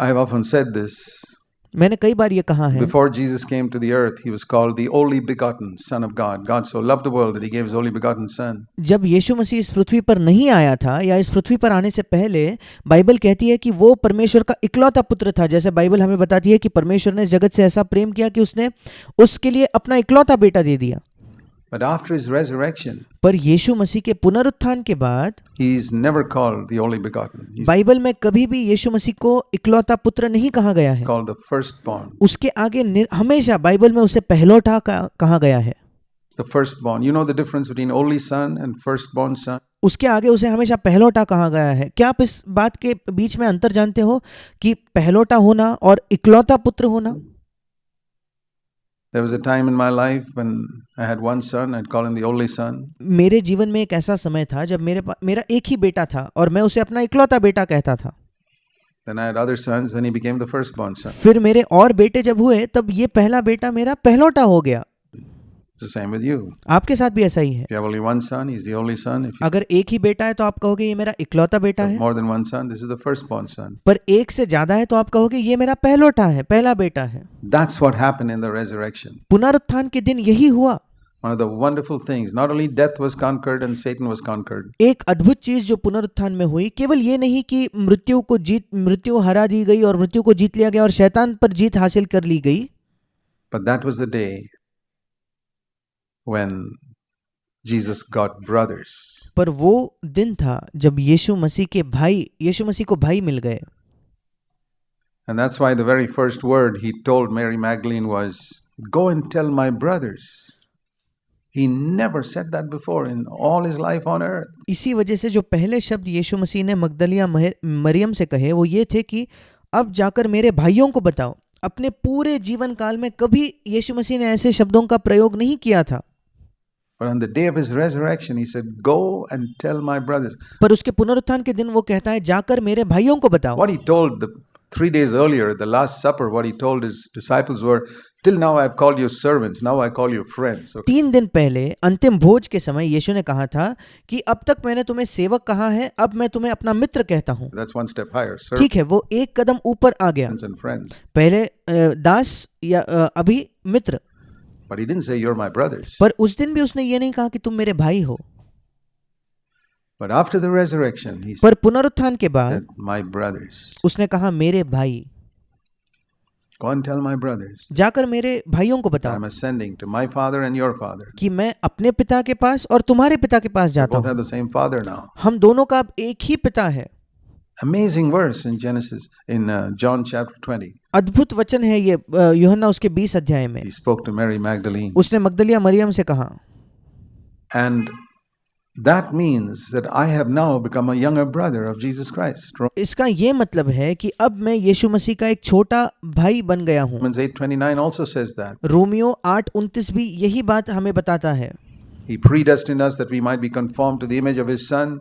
I have often said this. मैंने कई बार ये कहा है, Before Jesus came to the earth, he was called the only begotten Son of God. God so loved the world that he gave his only begotten Son. जब यीशु मसीह इस पृथ्वी पर नहीं आया था या इस पृथ्वी पर आने से पहले बाइबल कहती है कि वो परमेश्वर का इकलौता पुत्र था। जैसे बाइबल हमें बताती है कि परमेश्वर ने जगत से ऐसा प्रेम किया कि उसने उसके लिए अपना इकलौता बेटा दे दिया। But after his resurrection, पर यीशु मसीह के पुनरुत्थान के बाद he is never called the only begotten. He's Bible में कभी भी यीशु मसीह को इकलौता पुत्र नहीं कहा गया है। called the firstborn. उसके आगे हमेशा बाइबल में उसे पहलौठा कहा गया है। The firstborn. You know the difference between only son and firstborn son? उसके आगे उसे हमेशा पहलौठा कहा गया है। क्या आप इस बात के बीच में अंतर जानते हो कि पहलौठा होना और इकलौता पुत्र होना? There was a time in my life when I had one son, I'd call him the only son. मेरे जीवन में एक ऐसा समय था जब मेरा एक ही बेटा था और मैं उसे अपना इकलौता बेटा कहता था। Then I had other sons, then he became the firstborn son. फिर मेरे और बेटे जब हुए तब ये पहला बेटा मेरा पहलौठा हो गया। It's the same with you. आपके साथ भी ऐसा ही है। If you have only one son, he's the only son. If you अगर एक ही बेटा है तो आप कहोगे ये मेरा इकलौता बेटा have है, more than one son, this is the firstborn son. पर एक से ज्यादा है तो आप कहोगे ये मेरा पहलौठा है, पहला बेटा है। That's what happened in the resurrection. पुनरुत्थान के दिन यही हुआ। One of the wonderful things, not only death was conquered and Satan was conquered, एक अद्भुत चीज जो पुनरुत्थान में हुई, केवल ये नहीं कि मृत्यु हरा दी गई और मृत्यु को जीत लिया गया और शैतान पर जीत हासिल कर ली गई, but that was the day when Jesus got brothers. पर वो दिन था जब यीशु मसीह को भाई मिल गए। And that's why the very first word he told Mary Magdalene was, "Go and tell my brothers." He never said that before in all his life on earth. इसी वजह से जो पहले शब्द यीशु मसीह ने मगदलिया मरियम से कहे वो ये थे कि अब जाकर मेरे भाइयों को बताओ। अपने पूरे जीवन काल में कभी यीशु मसीह ने ऐसे शब्दों का प्रयोग नहीं किया था। But on the day of his resurrection, he said, "Go and tell my brothers." पर उसके पुनरुत्थान के दिन वो कहता है जाकर मेरे भाइयों को बताओ। What he told the 3 days earlier, the Last Supper, what he told his disciples were, "Till now I have called you servants, now I call you friends." Okay? 3 दिन पहले अंतिम भोज के समय यीशु ने कहा था कि अब तक मैंने तुम्हें सेवक कहा है, अब मैं तुम्हें अपना मित्र कहता हूँ। That's one step higher. ठीक है, वो एक कदम ऊपर आ गया। Servants and friends. पहले दास या अभी मित्र, But he didn't say, "You're my brothers." पर उस दिन भी उसने ये नहीं कहा कि तुम मेरे भाई हो। But after the resurrection, he said, पर पुनरुत्थान के बाद "My brothers." उसने कहा मेरे भाई, Go and tell my brothers जाकर मेरे भाइयों को that बताओ I'm ascending to my father and your father. कि मैं अपने पिता के पास और तुम्हारे पिता के पास We जाता both have हूँ। the same father now. हम दोनों का अब एक ही पिता है। Amazing verse in Genesis, in John chapter 20. अद्भुत वचन है ये यूहन्ना उसके 20 अध्याय में। He spoke to Mary Magdalene. उसने मगदलिया मरियम से कहा, And that means that I have now become a younger brother of Jesus Christ. इसका ये मतलब है कि अब मैं यीशु मसीह का एक छोटा भाई बन गया हूँ। Romans 8:29 also says that. Romeo 8:29 भी यही बात हमें बताता है। He predestined us that we might be conformed to the image of his son,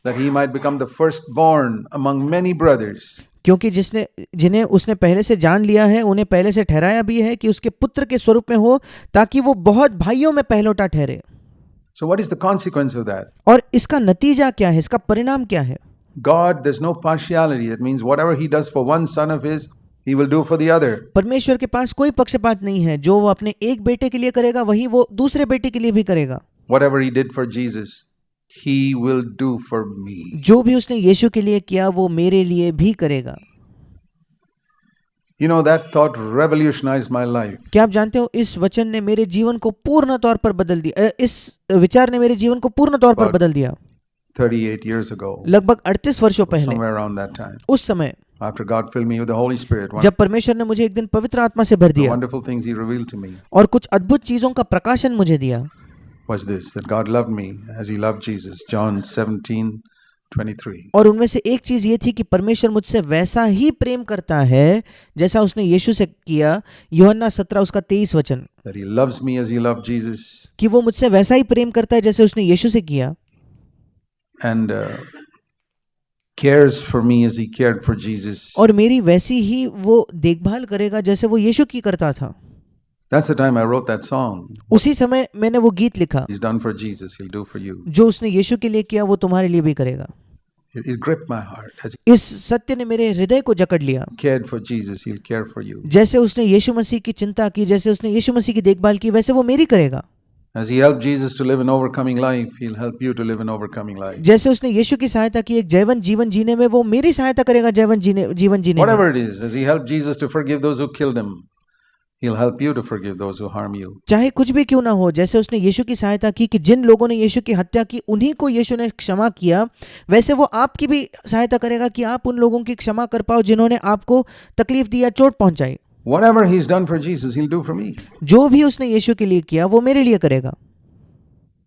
that he might become the firstborn among many brothers. क्योंकि जिन्हें उसने पहले से जान लिया है उन्हें पहले से ठहराया भी है कि उसके पुत्र के स्वरूप में हो, ताकि वो बहुत भाइयों में पहलौठा ठहरे। So what is the consequence of that? और इसका नतीजा क्या है, इसका परिणाम क्या है? God, there's no partiality. That means whatever he does for one son of his, he will do for the other. परमेश्वर के पास कोई पक्षपात नहीं है। जो वो अपने एक बेटे के लिए करेगा वही वो दूसरे बेटे के लिए भी करेगा। Whatever he did for Jesus, he will do for me. जो भी उसने यीशु के लिए किया वो मेरे लिए भी करेगा। You know, that thought revolutionized my life. क्या आप जानते हो इस वचन ने मेरे जीवन को पूर्ण तौर पर बदल दिया। इस विचार ने मेरे जीवन को पूर्ण तौर पर बदल दिया। 38 years ago. लगभग 38 वर्षों पहले, Somewhere around that time. उस समय After God filled me with the Holy Spirit. जब परमेश्वर ने मुझे एक दिन पवित्र आत्मा से भर The दिया wonderful things he revealed to me और कुछ अद्भुत चीजों का प्रकाशन मुझे दिया, was this, that God loved me as he loved Jesus. John 17:23. और उनमें से एक चीज ये थी कि परमेश्वर मुझसे वैसा ही प्रेम करता है जैसा उसने यीशु से किया। यूहन्ना 17 उसका 23 वचन, That he loves me as he loved Jesus. कि वो मुझसे वैसा ही प्रेम करता है जैसे उसने यीशु से किया, And cares for me as he cared for Jesus. और मेरी वैसी ही वो देखभाल करेगा जैसे वो यीशु की करता था। That's the time I wrote that song. उसी समय मैंने वो गीत लिखा, He's done for Jesus, he'll do for you. जो उसने यीशु के लिए किया वो तुम्हारे लिए भी करेगा। It gripped my heart. As इस सत्य ने मेरे हृदय को जकड़ लिया। He cared for Jesus, He'll care for you. जैसे उसने यीशु मसीह की चिंता की, जैसे उसने यीशु मसीह की देखभाल की, वैसे वो मेरी करेगा। As He helped Jesus to live an overcoming life, He'll help you to live an overcoming life. जैसे उसने यीशु की सहायता की एक जयवंत जीवन जीने में, वो मेरी सहायता करेगा जीवन जीने में। Whatever it is, as He helped Jesus to forgive those who killed Him, He'll help you to forgive those who harm you. चाहे कुछ भी क्यों ना हो, जैसे उसने यीशु की सहायता की कि जिन लोगों ने यीशु की हत्या की उन्हीं को यीशु ने क्षमा किया, वैसे वो आपकी भी सहायता करेगा कि आप उन लोगों की क्षमा कर पाओ जिन्होंने आपको तकलीफ दी या चोट पहुंचाई। Whatever He's done for Jesus, He'll do for me. जो भी उसने यीशु के लिए किया वो मेरे लिए करेगा।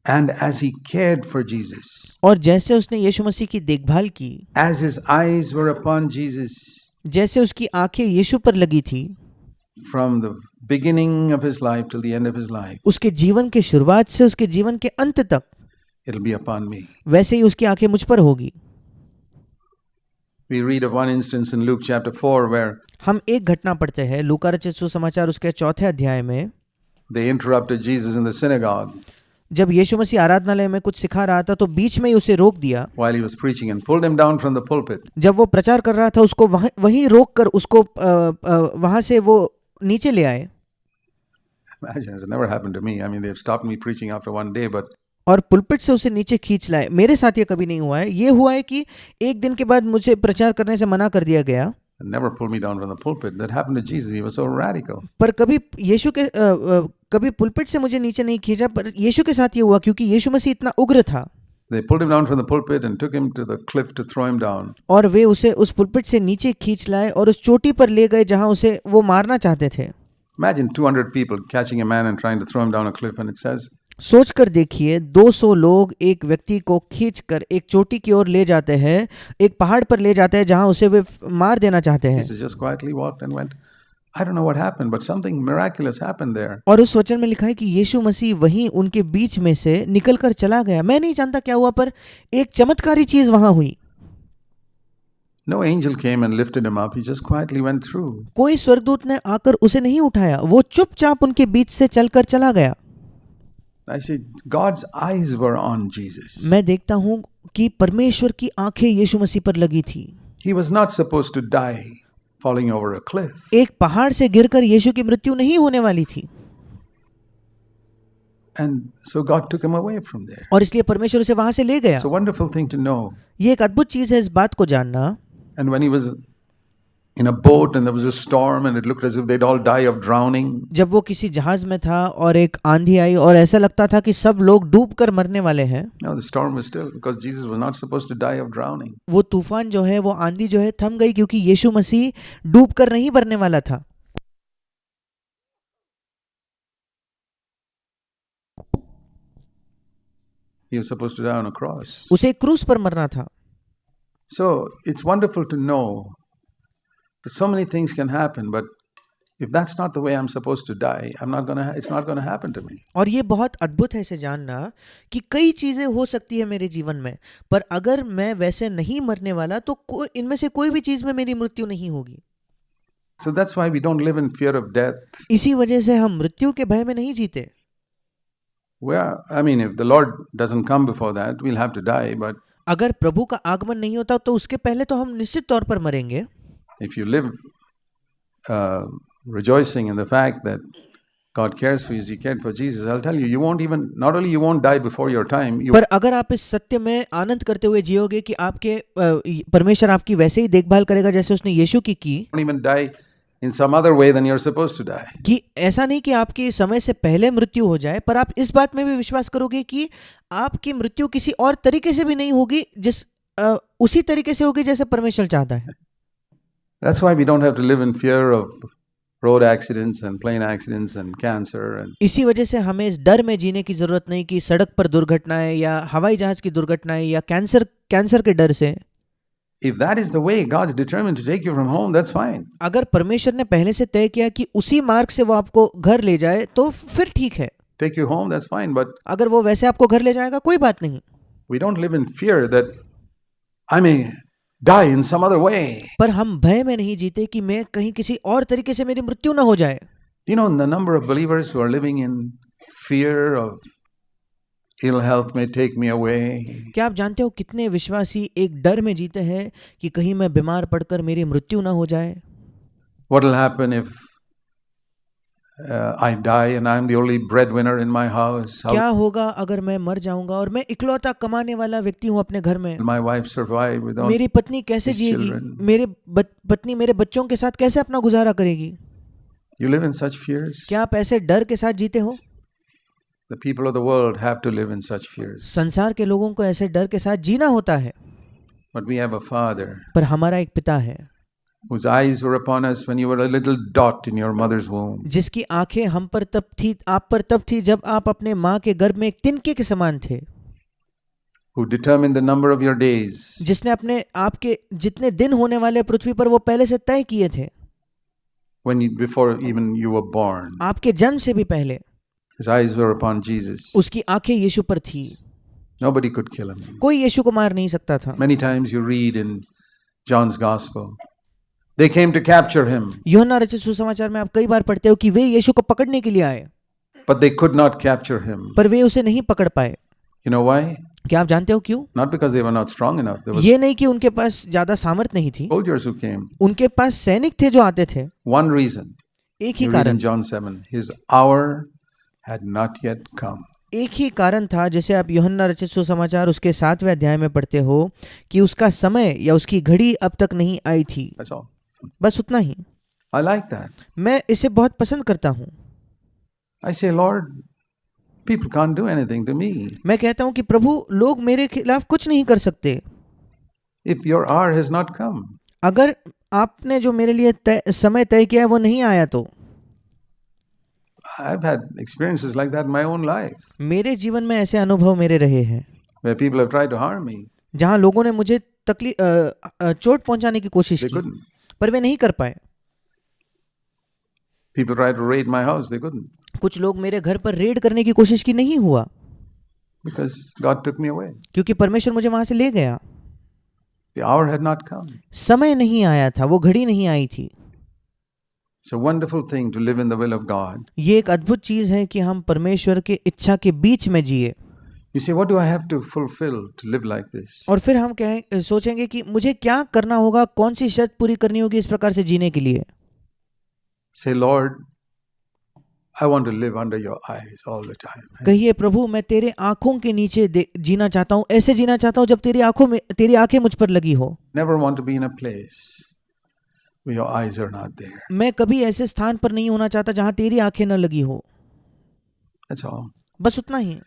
And as He cared for Jesus, और जैसे उसने यीशु मसीह की देखभाल की, as His eyes were upon Jesus, जैसे उसकी आंखें यीशु पर लगी थी from the beginning of His life till the end of His life, उसके जीवन के शुरुआत से उसके जीवन के अंत तक, it'll be upon me. वैसे ही उसकी आंखें मुझ पर होगी। We read of one instance in Luke chapter 4 where हम एक घटना पढ़ते हैं लूका रचित सुसमाचार उसके 4 अध्याय में, they interrupted Jesus in the synagogue जब यीशु मसीह आराधनालय में कुछ सिखा रहा था तो बीच में ही उसे रोक दिया while He was preaching and pulled Him down from the pulpit. जब वो प्रचार कर रहा था, उसको वहीं रोक कर उसको वहां से वो नीचे ले आए। Imagine, it's never happened to me. I mean, they've stopped me preaching after one day, but और पुलपिट से उसे नीचे खींच लाए। मेरे साथ ये कभी नहीं हुआ है। ये हुआ है कि एक दिन के बाद मुझे प्रचार करने से मना कर दिया गया, never pulled me down from the pulpit. That happened to Jesus. He was so radical. पर कभी यीशु के कभी पुलपिट से मुझे नीचे नहीं खींचा, पर यीशु के साथ ये हुआ क्योंकि यीशु मसीह इतना उग्र था। They pulled Him down from the pulpit and took Him to the cliff to throw Him down. और वे उसे उस पुलपिट से नीचे खींच लाए और उस चोटी पर ले गए जहां उसे वो मारना चाहते थे। Imagine 200 people catching a man and trying to throw him down a cliff, and it says, सोच कर देखिए 200 लोग एक व्यक्ति को खींचकर एक चोटी की ओर ले जाते हैं, एक पहाड़ पर ले जाते हैं जहां उसे वे मार देना चाहते हैं। Jesus just quietly walked and went. I don't know what happened, but something miraculous happened there. और उस वचन में लिखा है कि यीशु मसीह वहीं उनके बीच में से निकलकर चला गया। मैं नहीं जानता क्या हुआ, पर एक चमत्कारी चीज वहां हुई। No angel came and lifted him up. He just quietly went through. कोई स्वर्गदूत ने आकर उसे नहीं उठाया, वो चुपचाप उनके बीच से चलकर चला गया। I see God's eyes were on Jesus. मैं देखता हूं कि परमेश्वर की आंखें यीशु मसीह पर लगी थी। He was not supposed to die falling over a cliff. एक पहाड़ से गिरकर यीशु की मृत्यु नहीं होने वाली थी, And so God took him away from there. और इसलिए परमेश्वर उसे वहां से ले गया। It's a wonderful thing to know. ये एक अद्भुत चीज है इस बात को जानना। And when he was in a boat and there was a storm and it looked as if they'd all die of drowning, जब वो किसी जहाज में था और एक आंधी आई और ऐसा लगता था कि सब लोग डूबकर मरने वाले हैं। no, the storm was still because Jesus was not supposed to die of drowning. वो तूफान जो है, वो आंधी जो है थम गई क्योंकि यीशु मसीह डूबकर नहीं मरने वाला था। He was supposed to die on a cross. उसे क्रूस पर मरना था। So it's wonderful to know that so many things can happen, but if that's not the way I'm supposed to die, it's not going to happen to me. और ये बहुत अद्भुत है इसे जानना कि कई चीजें हो सकती है मेरे जीवन में, पर अगर मैं वैसे नहीं मरने वाला तो इनमें से कोई भी चीज में मेरी मृत्यु नहीं होगी। So that's why we don't live in fear of death. इसी वजह से हम मृत्यु के भय में नहीं जीते। I mean, if the Lord doesn't come before that, we'll have to die, but अगर प्रभु का आगमन नहीं होता तो उसके पहले तो हम निश्चित तौर पर मरेंगे। if you live rejoicing in the fact that God cares for you as He cared for Jesus, I'll tell you, you won't even, not only you won't die before your time, you पर अगर आप इस सत्य में आनंद करते हुए जियोगे कि आपके परमेश्वर आपकी वैसे ही देखभाल करेगा जैसे उसने यीशु की won't even die in some other way than you're supposed to die. कि ऐसा नहीं कि आपकी समय से पहले मृत्यु हो जाए, पर आप इस बात में भी विश्वास करोगे कि आपकी मृत्यु किसी और तरीके से भी नहीं होगी, उसी तरीके से होगी जैसे परमेश्वर चाहता है। That's why we don't have to live in fear of road accidents and plane accidents and cancer and इसी वजह से हमें इस डर में जीने की जरूरत नहीं कि सड़क पर दुर्घटनाएं या हवाई जहाज की दुर्घटनाएं या कैंसर के डर से। if that is the way God's determined to take you from home, that's fine. अगर परमेश्वर ने पहले से तय किया कि उसी मार्ग से वो आपको घर ले जाए तो फिर ठीक है। Take you home, that's fine, but अगर वो वैसे आपको घर ले जाएगा कोई बात नहीं। we don't live in fear that I may die in some other way. पर हम भय में नहीं जीते कि मैं कहीं किसी और तरीके से मेरी मृत्यु ना हो जाए। You know, the number of believers who are living in fear of ill health may take me away. क्या आप जानते हो कितने विश्वासी एक डर में जीते हैं कि कहीं मैं बीमार पड़कर मेरी मृत्यु ना हो जाए? What will happen if I die and I'm the only breadwinner in my house? How क्या होगा अगर मैं मर जाऊंगा और मैं इकलौता कमाने वाला व्यक्ति हूँ अपने घर में? will my wife survive without मेरी पत्नी कैसे these जिएगी? children? मेरे पत्नी मेरे बच्चों के साथ कैसे अपना गुजारा करेगी? You live in such fears? क्या आप ऐसे डर के साथ जीते हो? The people of the world have to live in such fears. संसार के लोगों को ऐसे डर के साथ जीना होता है, But we have a Father पर हमारा एक पिता है whose eyes were upon us when you were a little dot in your mother's womb. जिसकी आंखें हम पर तब थी, आप पर तब थी जब आप अपने माँ के गर्भ में एक तिनके के समान थे, Who determined the number of your days. जिसने अपने आपके जितने दिन होने वाले पृथ्वी पर वो पहले से तय किए थे, Before even you were born. आपके जन्म से भी पहले। His eyes were upon Jesus. उसकी आंखें यीशु पर थी, Nobody could kill him. कोई यीशु को मार नहीं सकता था। Many times you read in John's Gospel, they came to capture him, यूहन्ना रचित सुसमाचार में आप कई बार पढ़ते हो कि वे यीशु को पकड़ने के लिए आए, but they could not capture him. पर वे उसे नहीं पकड़ पाए। You know why? क्या आप जानते हो क्यों? Not because they were not strong enough. There was ये नहीं कि उनके पास ज्यादा सामर्थ नहीं थी, soldiers who came. उनके पास सैनिक थे जो आते थे। One reason. एक ही You read in कारण, John 7, his hour had not yet come. एक ही कारण था, जैसे आप यूहन्ना रचित सुसमाचार उसके 7वें अध्याय में पढ़ते हो कि उसका समय या उसकी घड़ी अब तक नहीं आई थी। That's all. बस उतना ही। I like that. मैं इसे बहुत पसंद करता हूँ। I say, Lord, people can't do anything to me. मैं कहता हूँ कि प्रभु, लोग मेरे खिलाफ कुछ नहीं कर सकते। If your hour has not come, अगर आपने जो मेरे लिए समय तय किया है वो नहीं आया तो। I've had experiences like that in my own life, मेरे जीवन में ऐसे अनुभव मेरे रहे हैं where people have tried to harm me. जहाँ लोगों ने मुझे चोट पहुंचाने की कोशिश They की, couldn't. पर वे नहीं कर पाए। People tried to raid my house. They couldn't. कुछ लोग मेरे घर पर रेड करने की कोशिश की, नहीं हुआ, Because God took me away. क्योंकि परमेश्वर मुझे वहां से ले गया। The hour had not come. समय नहीं आया था, वो घड़ी नहीं आई थी। It's a wonderful thing to live in the will of God. ये एक अद्भुत चीज है कि हम परमेश्वर के इच्छा के बीच में जिए। You say, what do I have to fulfill to live like this? और फिर हम सोचेंगे कि मुझे क्या करना होगा, कौन सी शर्त पूरी करनी होगी इस प्रकार से जीने के लिए। Say, Lord, I want to live under your eyes all the time. कहिए, प्रभु, मैं तेरे आंखों के नीचे जीना चाहता हूँ, ऐसे जीना चाहता हूँ जब तेरी आंखें मुझ पर लगी हो। Never want to be in a place where your eyes are not there. मैं कभी ऐसे स्थान पर नहीं होना चाहता जहां तेरी आंखें न लगी हो। That's all. बस उतना ही।